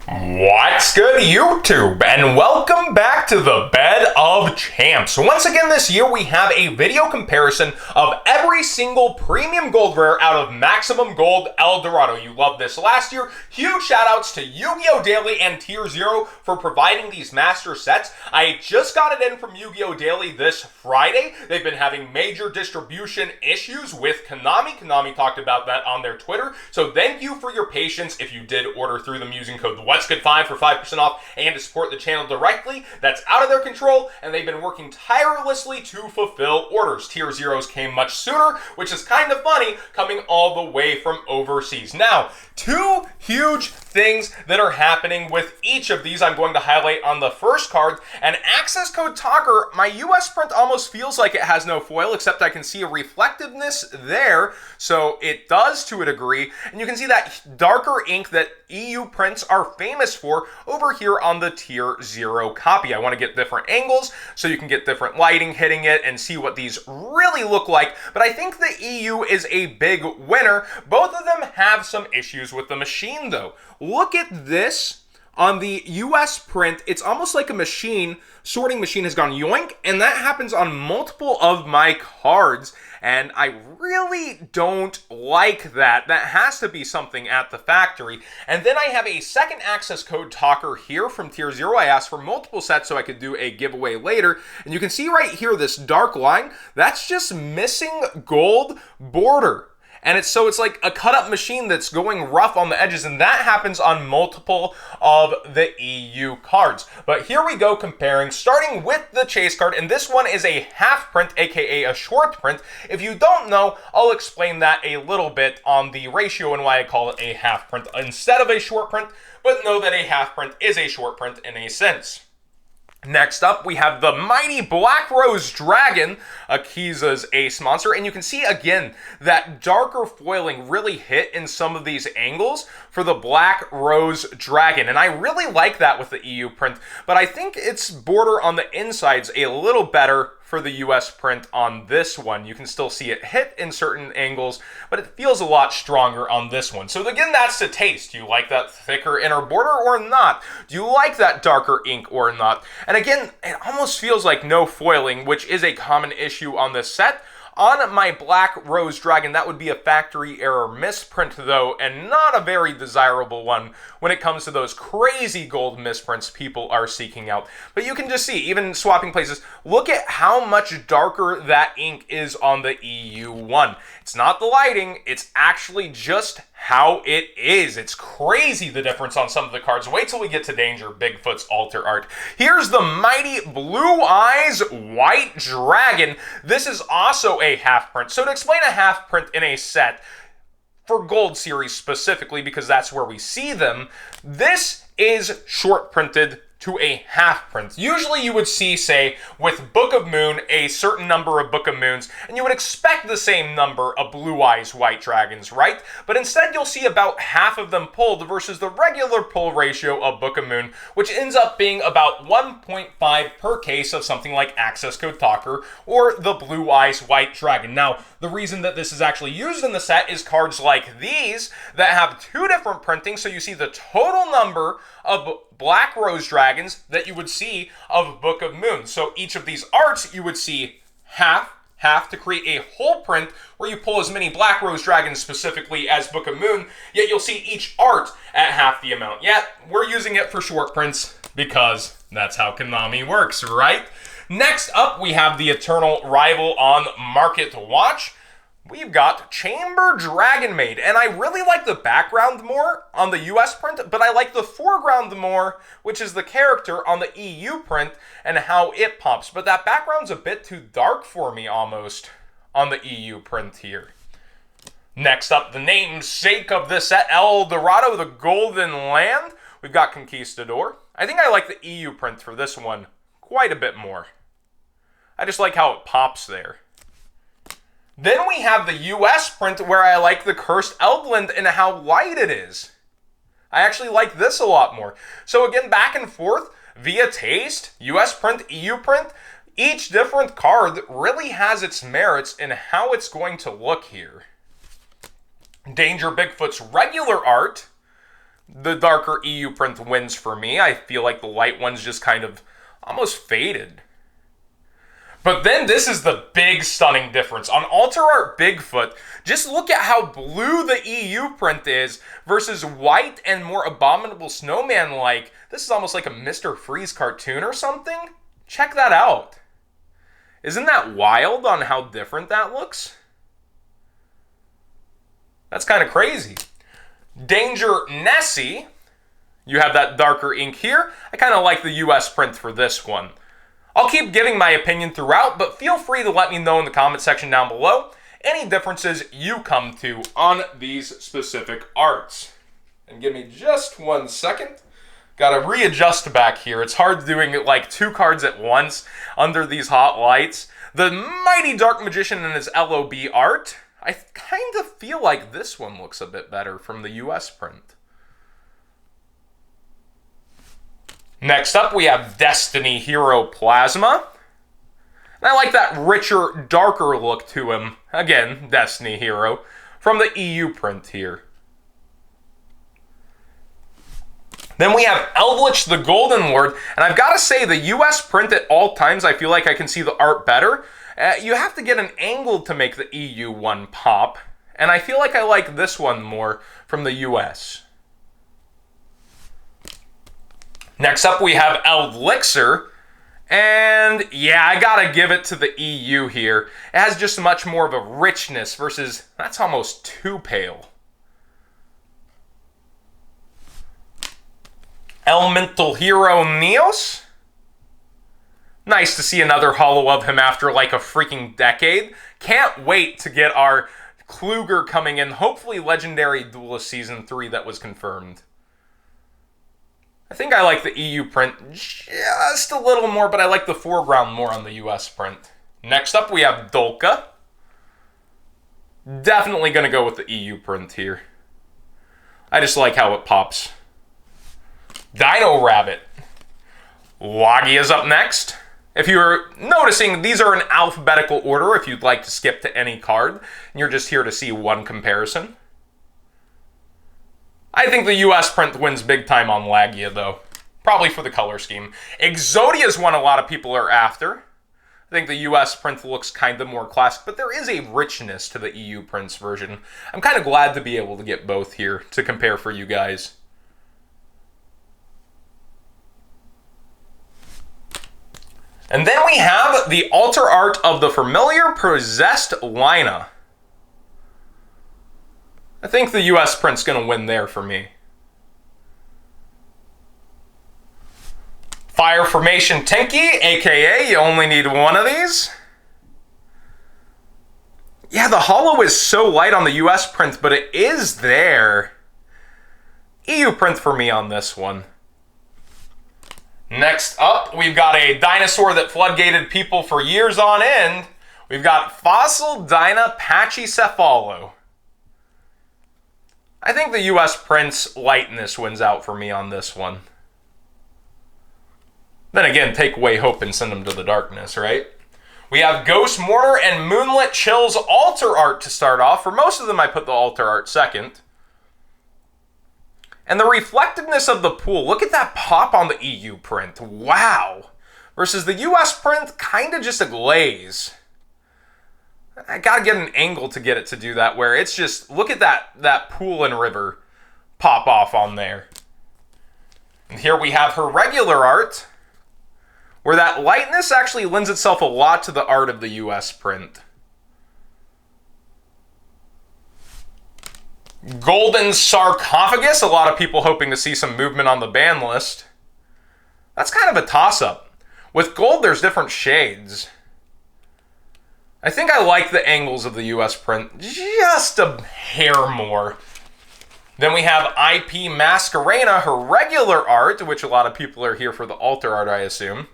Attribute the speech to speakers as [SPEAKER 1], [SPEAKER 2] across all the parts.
[SPEAKER 1] What's good, YouTube? And welcome back to the Bed of Champs. Once again this year we have a video comparison of every single premium gold rare out of Maximum Gold El Dorado. You loved this last year. Huge shoutouts to Yu-Gi-Oh! Daily and Tier 0 for providing these master sets. I just got it in from Yu-Gi-Oh! Daily this Friday. They've been having major distribution issues with Konami. Konami talked about that on their Twitter. So thank you for your patience if you did order through them using code What's Good 5 for 5% off and to support the channel directly. That's out of their control, and they've been working tirelessly to fulfill orders. Tier 0s came much sooner, which is kind of funny, coming all the way from overseas. Now, two huge things that are happening with each of these I'm going to highlight on the first card. And access code Talker, my US print almost feels like it has no foil, except I can see a reflectiveness there, so it does to a degree. And you can see that darker ink that EU prints are famous for over here on the Tier 0 copy. I want to get different angles so you can get different lighting hitting it and see what these really look like. But I think the EU is a big winner. Both of them have some issues with the machine though. Look at this. On the US print, it's almost like a sorting machine has gone yoink, and that happens on multiple of my cards, and I really don't like that. That has to be something at the factory. And then I have a second access code Talker here from Tier 0. I asked for multiple sets so I could do a giveaway later, and you can see right here this dark line, that's just missing gold border. And it's like a cut-up machine that's going rough on the edges, and that happens on multiple of the EU cards. But here we go comparing, starting with the chase card, and this one is a half print, aka a short print. If you don't know, I'll explain that a little bit on the ratio and why I call it a half print instead of a short print, but know that a half print is a short print in a sense. Next up, we have the mighty Black Rose Dragon, Akiza's ace monster, and you can see again that darker foiling really hit in some of these angles for the Black Rose Dragon, and I really like that with the EU print, but I think its border on the inside's a little better for the US print on this one. You can still see it hit in certain angles, but it feels a lot stronger on this one. So again, that's to taste. Do you like that thicker inner border or not? Do you like that darker ink or not? And again, it almost feels like no foiling, which is a common issue on this set. On my Black Rose Dragon, that would be a factory error misprint though, and not a very desirable one when it comes to those crazy gold misprints people are seeking out. But you can just see, even swapping places, look at how much darker that ink is on the EU one. It's not the lighting, it's actually just how it is. It's crazy the difference on some of the cards. Wait till we get to Danger Bigfoot's altar art. Here's the mighty Blue Eyes White Dragon. This is also a half print. So to explain a half print in a set, for Gold Series specifically, because that's where we see them, this is short printed to a half print. Usually you would see, say, with Book of Moon, a certain number of Book of Moons, and you would expect the same number of Blue Eyes White Dragons, right? But instead you'll see about half of them pulled versus the regular pull ratio of Book of Moon, which ends up being about 1.5 per case of something like Access Code Talker or the Blue Eyes White Dragon. Now, the reason that this is actually used in the set is cards like these that have two different printings, so you see the total number of Black Rose Dragons that you would see of Book of Moon. So each of these arts you would see half to create a whole print where you pull as many Black Rose Dragons specifically as Book of Moon, yet you'll see each art at half the amount. Yet we're using it for short prints because that's how Konami works, right? Next up, we have the Eternal Rival on Market Watch. We've got Chamber Dragon Maid, and I really like the background more on the US print, but I like the foreground more, which is the character on the EU print and how it pops. But that background's a bit too dark for me almost on the EU print here. Next up, the namesake of this set, El Dorado, the Golden Land. We've got Conquistador. I think I like the EU print for this one quite a bit more. I just like how it pops there. Then we have the US print where I like the Cursed Eldland and how light it is. I actually like this a lot more. So again, back and forth via taste, US print, EU print, each different card really has its merits in how it's going to look here. Danger Bigfoot's regular art The darker EU print wins for me. I feel like the light one's just kind of almost faded. But then this is the big stunning difference. On Alter Art Bigfoot, just look at how blue the EU print is versus white and more Abominable Snowman-like. This is almost like a Mr. Freeze cartoon or something. Check that out. Isn't that wild on how different that looks? That's kind of crazy. Danger Nessie. You have that darker ink here. I kind of like the US print for this one. I'll keep giving my opinion throughout, but feel free to let me know in the comment section down below any differences you come to on these specific arts. And give me just 1 second. Gotta readjust back here. It's hard doing like 2 cards at once under these hot lights. The Mighty Dark Magician and his LOB art. I kind of feel like this one looks a bit better from the US print. Next up, we have Destiny Hero Plasma. And I like that richer, darker look to him. Again, Destiny Hero. From the EU print here. Then we have Eldritch the Golden Lord. And I've got to say, the US print at all times, I feel like I can see the art better. You have to get an angle to make the EU one pop. And I feel like I like this one more from the US. Next up, we have Eldlixir. And yeah, I gotta give it to the EU here. It has just much more of a richness versus, that's almost too pale. Elemental Hero Neos. Nice to see another holo of him after like a freaking decade. Can't wait to get our Kluger coming in. Hopefully Legendary Duelist Season 3 that was confirmed. I think I like the EU print just a little more, but I like the foreground more on the US print. Next up, we have Dolka. Definitely going to go with the EU print here. I just like how it pops. Dino Rabbit. Logia's up next. If you're noticing, these are in alphabetical order if you'd like to skip to any card, and you're just here to see one comparison. I think the US print wins big time on Lagia, though. Probably for the color scheme. Exodia is one a lot of people are after. I think the US print looks kind of more classic, but there is a richness to the EU prints version. I'm kind of glad to be able to get both here to compare for you guys. And then we have the alter art of the familiar possessed Lina. I think the US print's going to win there for me. Fire Formation Tenki, aka you only need one of these. Yeah, the holo is so light on the US print, but it is there. EU print for me on this one. Next up, we've got a dinosaur that floodgated people for years on end. We've got Fossil Dina Pachycephalo. I think the US print's lightness wins out for me on this one. Then again, take away hope and send them to the darkness, right? We have Ghost Mourner and Moonlit Chill's alter art to start off. For most of them, I put the alter art second. And the reflectiveness of the pool. Look at that pop on the EU print. Wow. Versus the US print, kind of just a glaze. I gotta get an angle to get it to do that, where it's just, look at that pool and river pop off on there. And here we have her regular art, where that lightness actually lends itself a lot to the art of the US print. Golden Sarcophagus, a lot of people hoping to see some movement on the ban list. That's kind of a toss-up. With gold, there's different shades. I think I like the angles of the US print just a hair more. Then we have IP Masquerena, her regular art, which a lot of people are here for the alter art, I assume.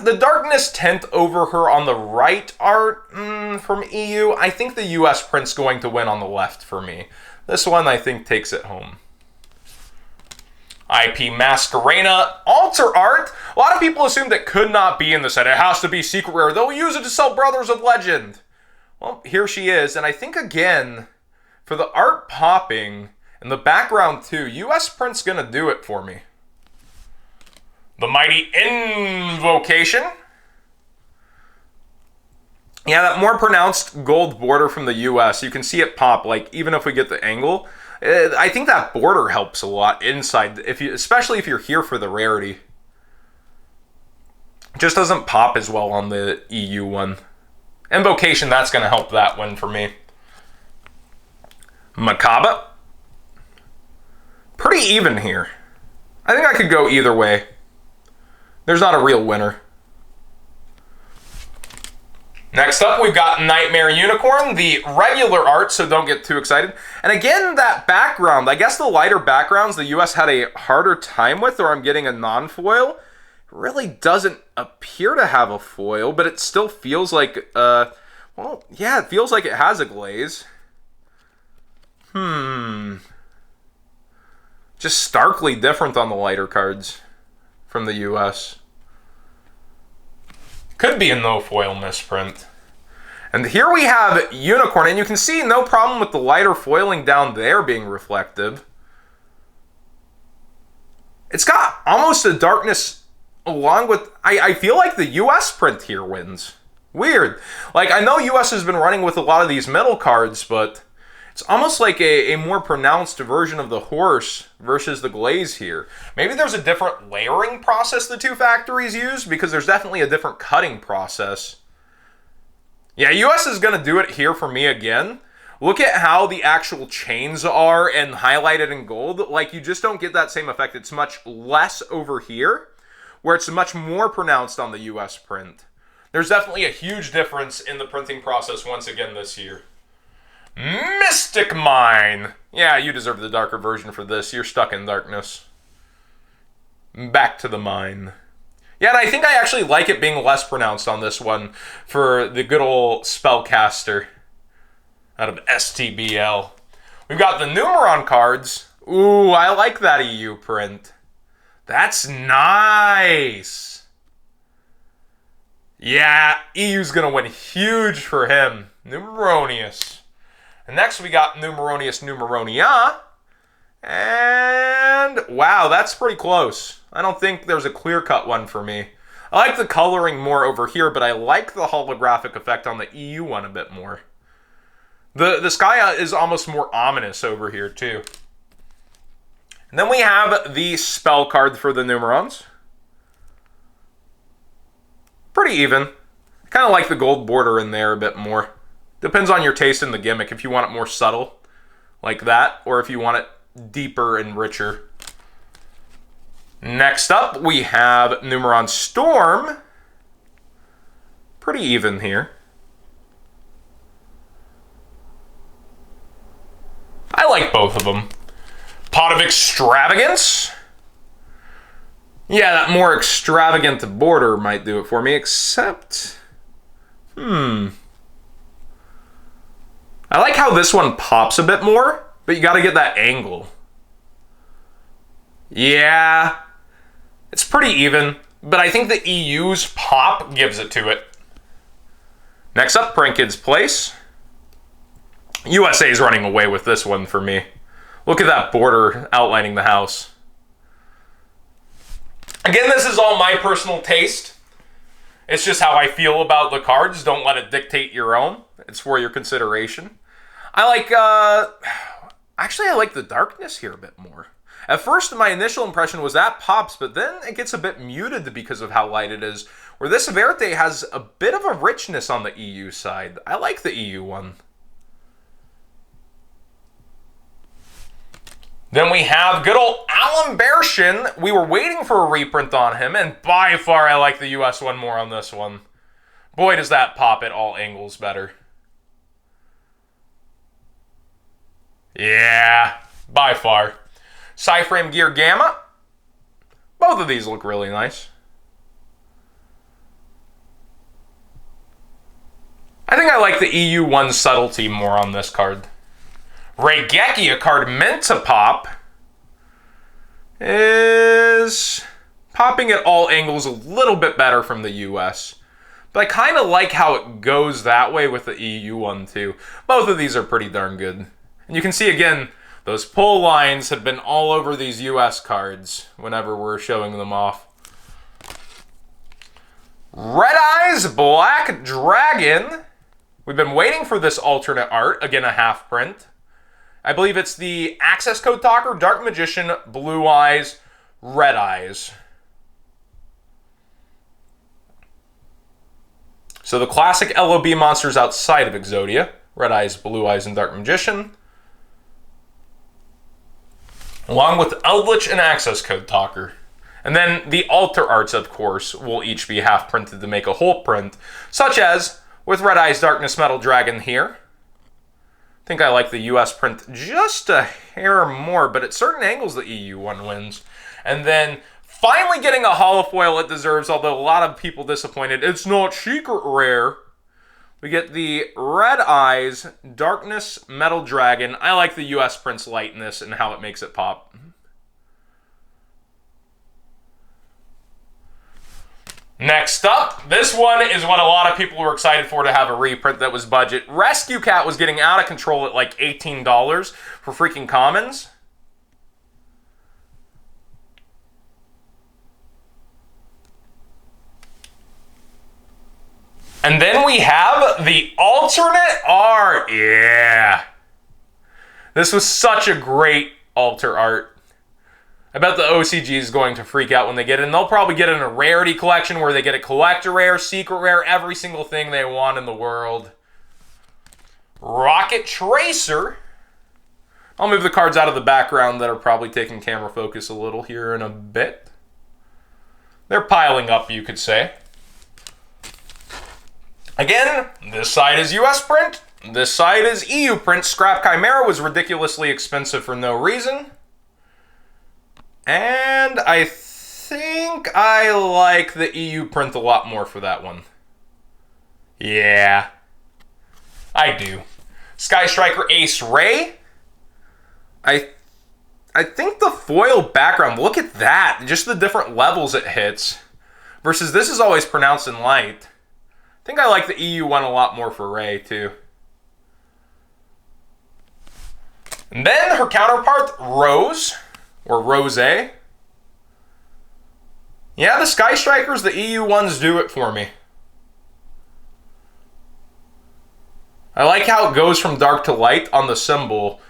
[SPEAKER 1] The darkness tint over her on the right art from EU, I think the US print's going to win on the left for me. This one, I think, takes it home. IP Masquerena alter art. A lot of people assumed it could not be in the set. It has to be secret rare. They'll use it to sell Brothers of Legend. Well, here she is. And I think, again, for the art popping, In the background too, US print's gonna do it for me. The mighty Invocation. Yeah, that more pronounced gold border from the US. You can see it pop, like, even if we get the angle. I think that border helps a lot inside, especially if you're here for the rarity. It just doesn't pop as well on the EU one. Invocation, that's going to help that one for me. Macabre. Pretty even here. I think I could go either way. There's not a real winner. Next up, we've got Nightmare Unicorn, the regular art, so don't get too excited. And again, that background, I guess the lighter backgrounds the US had a harder time with, or I'm getting a non-foil. It really doesn't appear to have a foil, but it still feels like, well, yeah, it feels like it has a glaze. Just starkly different on the lighter cards from the US. Could be a no foil misprint. And here we have Unicorn, and you can see no problem with the lighter foiling down there being reflective. It's got almost a darkness along with... I feel like the US print here wins. Weird. Like, I know US has been running with a lot of these metal cards, but it's almost like a more pronounced version of the horse versus the glaze here. Maybe there's a different layering process the two factories use, because there's definitely a different cutting process. Yeah, US is going to do it here for me again. Look at how the actual chains are and highlighted in gold. Like, you just don't get that same effect. It's much less over here, where it's much more pronounced on the US print. There's definitely a huge difference in the printing process once again this year. Mystic Mine. Yeah, you deserve the darker version for this. You're stuck in darkness. Back to the mine. Yeah, and I think I actually like it being less pronounced on this one for the good old spellcaster out of STBL. We've got the Numeron cards. Ooh, I like that EU print. That's nice. Yeah, EU's going to win huge for him. Numeronius. And next we got Numeronius Numeronia. And wow, that's pretty close. I don't think there's a clear-cut one for me. I like the coloring more over here, but I like the holographic effect on the EU one a bit more. The sky is almost more ominous over here too. And then we have the spell card for the Numerons. Pretty even. I kind of like the gold border in there a bit more. Depends on your taste in the gimmick, if you want it more subtle, like that, or if you want it deeper and richer. Next up, we have Numeron Storm. Pretty even here. I like both of them. Pot of Extravagance. Yeah, that more extravagant border might do it for me, except... I like how this one pops a bit more, but you gotta get that angle. Yeah, it's pretty even, but I think the EU's pop gives it to it. Next up, Prank Kid's Place. USA's running away with this one for me. Look at that border outlining the house. Again, this is all my personal taste. It's just how I feel about the cards. Don't let it dictate your own. It's for your consideration. I like, actually I like the darkness here a bit more. At first, my initial impression was that pops, but then it gets a bit muted because of how light it is. Where this Verte has a bit of a richness on the EU side. I like the EU one. Then we have good old Alan Bearshin. We were waiting for a reprint on him, and by far I like the US one more on this one. Boy, does that pop at all angles better. Yeah, by far. Cyframe Gear Gamma. Both of these look really nice. I think I like the EU one subtlety more on this card. Raigeki, a card meant to pop, is popping at all angles a little bit better from the US. But I kind of like how it goes that way with the EU one too. Both of these are pretty darn good. And you can see again, Those pull lines have been all over these US cards whenever we're showing them off. Red Eyes Black Dragon. We've been waiting for this alternate art. Again, a half print. I believe it's the Access Code Talker, Dark Magician, Blue Eyes, Red Eyes. So the classic LOB monsters outside of Exodia. Red Eyes, Blue Eyes, and Dark Magician. Along with Eldritch and Access Code Talker. And then the alter arts, of course, will each be half printed to make a whole print, such as with Red Eyes Darkness Metal Dragon here. I think I like the US print just a hair more, but at certain angles the EU one wins. And then finally getting a holofoil it deserves, although a lot of people disappointed. It's not secret rare. We get the Red Eyes Darkness Metal Dragon. I like the US print's lightness and how it makes it pop. Next up, this one is what a lot of people were excited for to have a reprint that was budget. Rescue Cat was getting out of control at like $18 for freaking commons. And then we have the alternate art. Yeah. This was such a great alter art. I bet the OCG is going to freak out when they get it. And they'll probably get it in a rarity collection where they get a collector rare, secret rare, every single thing they want in the world. Rocket Tracer. I'll move the cards out of the background that are probably taking camera focus a little here in a bit. They're piling up, you could say. Again, this side is US print. This side is EU print. Scrap Chimera was ridiculously expensive for no reason. And I think I like the EU print a lot more for that one. Yeah, I do. Sky Striker Ace Ray. I think the foil background, look at that. Just the different levels it hits. Versus this is always pronounced in light. I think I like the EU one a lot more for Ray too. And then her counterpart, Rose. Or Rose. Yeah, the Sky Strikers, the EU ones do it for me. I like how it goes from dark to light on the symbol.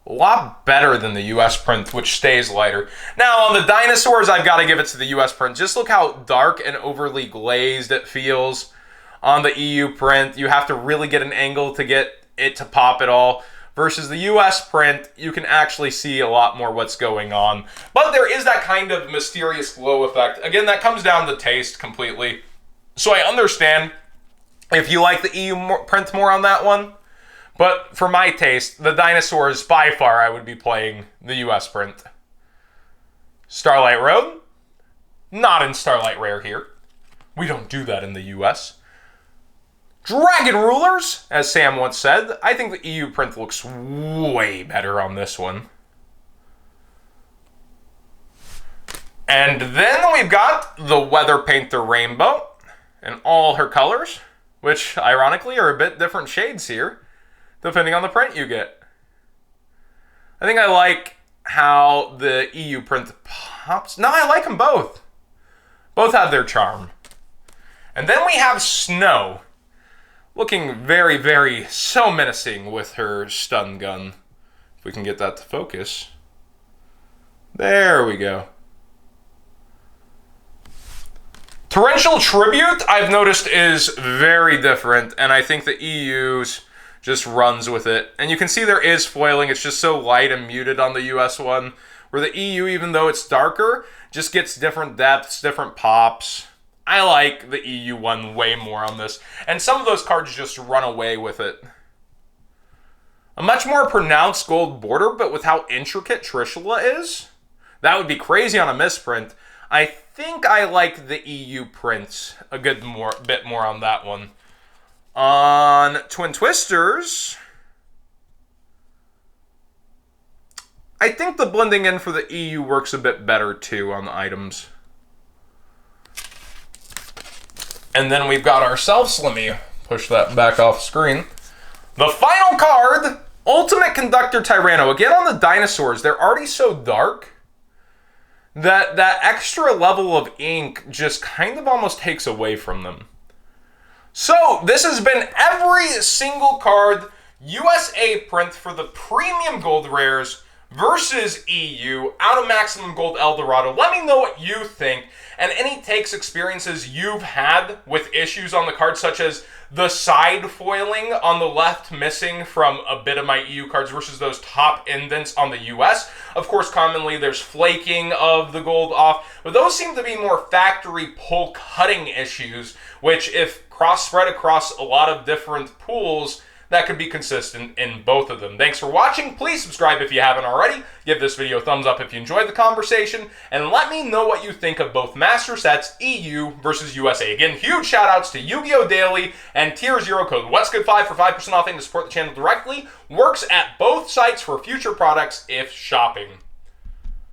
[SPEAKER 1] A lot better than the US print, which stays lighter. Now, on the dinosaurs, I've got to give it to the US print. Just look how dark and overly glazed it feels on the EU print. You have to really get an angle to get it to pop at all. Versus the US print, you can actually see a lot more what's going on. But there is that kind of mysterious glow effect. Again, that comes down to taste completely. So I understand if you like the EU print more on that one. But for my taste, the dinosaurs, by far, I would be playing the US print. Starlight Road? Not in Starlight Rare here. We don't do that in the US. Dragon Rulers, as Sam once said. I think the EU print looks way better on this one. And then we've got the Weather Painter Rainbow in all her colors, which ironically are a bit different shades here, depending on the print you get. I think I like how the EU print pops. No, I like them both. Both have their charm. And then we have Snow. Looking very, very so menacing with her stun gun. If we can get that to focus. There we go. Torrential Tribute, I've noticed, is very different. And I think the EU's just runs with it. And you can see there is foiling. It's just so light and muted on the US one. Where the EU, even though it's darker, just gets different depths, different pops. I like the EU one way more on this. And some of those cards just run away with it. A much more pronounced gold border, but with how intricate Trishula is, that would be crazy on a misprint. I think I like the EU print a bit more on that one. On Twin Twisters, I think the blending in for the EU works a bit better too on the items. And then we've got ourselves, let me push that back off screen. The final card, Ultimate Conductor Tyranno. Again, on the dinosaurs, they're already so dark that that extra level of ink just kind of almost takes away from them. So, this has been every single card USA print for the premium gold rares versus EU out of Maximum Gold Eldorado. Let me know what you think and any takes, experiences you've had with issues on the card, such as the side foiling on the left missing from a bit of my EU cards versus those top indents on the US. Of course, commonly there's flaking of the gold off, but those seem to be more factory pull cutting issues, which if spread across a lot of different pools, that could be consistent in both of them. Thanks for watching. Please subscribe if you haven't already. Give this video a thumbs up if you enjoyed the conversation. And let me know what you think of both Master Sets, EU versus USA. Again, huge shout outs to Yu-Gi-Oh! Daily and Tier 0 code WETSGOOD5 for 5% off and to support the channel directly. Works at both sites for future products if shopping.